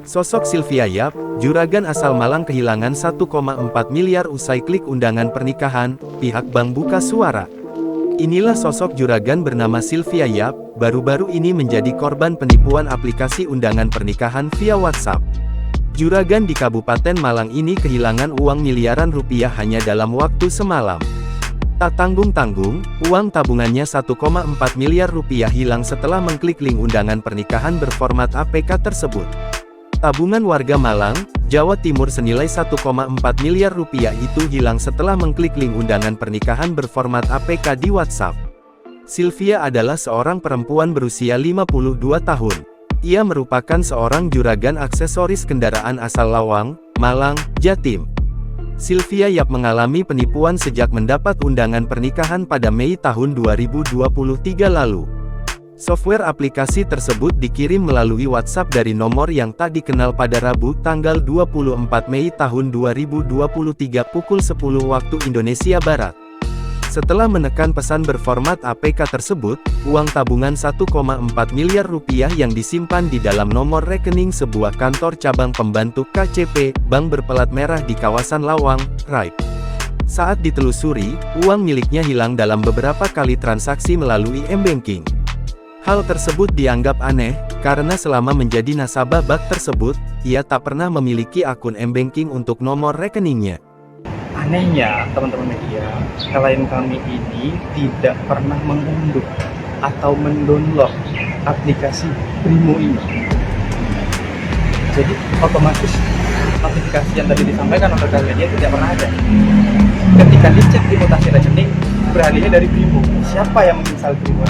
Sosok Sylvia Yap, juragan asal Malang kehilangan 1,4 miliar usai klik undangan pernikahan, pihak bank buka suara. Inilah sosok juragan bernama Sylvia Yap, baru-baru ini menjadi korban penipuan aplikasi undangan pernikahan via WhatsApp. Juragan di Kabupaten Malang ini kehilangan uang miliaran rupiah hanya dalam waktu semalam. Tak tanggung-tanggung, uang tabungannya 1,4 miliar rupiah hilang setelah mengklik link undangan pernikahan berformat APK tersebut. Tabungan warga Malang, Jawa Timur senilai 1,4 miliar rupiah itu hilang setelah mengklik link undangan pernikahan berformat APK di WhatsApp. Sylvia adalah seorang perempuan berusia 52 tahun. Ia merupakan seorang juragan aksesoris kendaraan asal Lawang, Malang, Jatim. Sylvia Yap mengalami penipuan sejak mendapat undangan pernikahan pada Mei tahun 2023 lalu. Software aplikasi tersebut dikirim melalui WhatsApp dari nomor yang tak dikenal pada Rabu tanggal 24 Mei tahun 2023 pukul 10 waktu Indonesia Barat. Setelah menekan pesan berformat APK tersebut, uang tabungan 1,4 miliar rupiah yang disimpan di dalam nomor rekening sebuah kantor cabang pembantu KCP, bank berpelat merah di kawasan Lawang, Raib. Saat ditelusuri, uang miliknya hilang dalam beberapa kali transaksi melalui m-banking. Hal tersebut dianggap aneh, karena selama menjadi nasabah bank tersebut, ia tak pernah memiliki akun m-banking untuk nomor rekeningnya. Anehnya, teman-teman media, klien kami ini tidak pernah mengunduh atau mendownload aplikasi Brimo ini. Jadi otomatis notifikasi yang tadi disampaikan oleh rekan media tidak pernah ada. Ketika dicek di mutasi rekening, beralihnya dari Brimo. Siapa yang menginstal Brimo?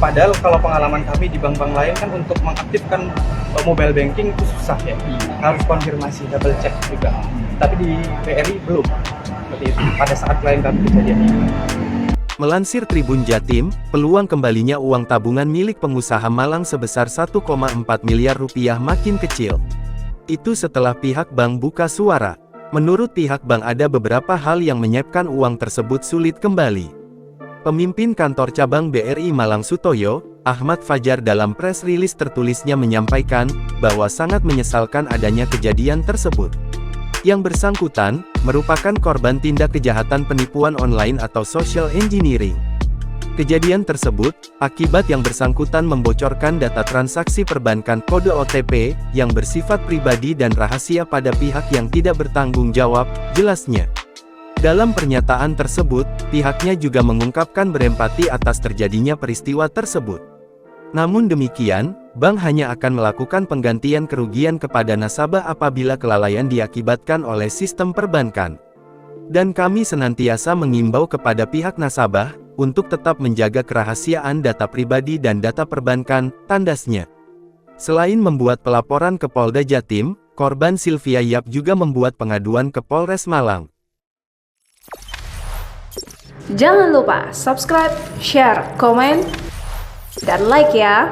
Padahal kalau pengalaman kami di bank-bank lain kan untuk mengaktifkan mobile banking itu susah ya, harus konfirmasi, double check juga. Tapi di BRI belum, seperti itu, pada saat klien kami kejadian ini. Melansir Tribun Jatim, peluang kembalinya uang tabungan milik pengusaha Malang sebesar 1,4 miliar rupiah makin kecil. Itu setelah pihak bank buka suara. Menurut pihak bank ada beberapa hal yang menyebabkan uang tersebut sulit kembali. Pemimpin kantor cabang BRI Malang Sutoyo, Ahmad Fajar dalam press release tertulisnya menyampaikan, bahwa sangat menyesalkan adanya kejadian tersebut. Yang bersangkutan, merupakan korban tindak kejahatan penipuan online atau social engineering. Kejadian tersebut, akibat yang bersangkutan membocorkan data transaksi perbankan kode OTP, yang bersifat pribadi dan rahasia pada pihak yang tidak bertanggung jawab, jelasnya. Dalam pernyataan tersebut, pihaknya juga mengungkapkan berempati atas terjadinya peristiwa tersebut. Namun demikian, bank hanya akan melakukan penggantian kerugian kepada nasabah apabila kelalaian diakibatkan oleh sistem perbankan. Dan kami senantiasa mengimbau kepada pihak nasabah, untuk tetap menjaga kerahasiaan data pribadi dan data perbankan, tandasnya. Selain membuat pelaporan ke Polda Jatim, korban Sylvia Yap juga membuat pengaduan ke Polres Malang. Jangan lupa subscribe, share, komen, dan like ya!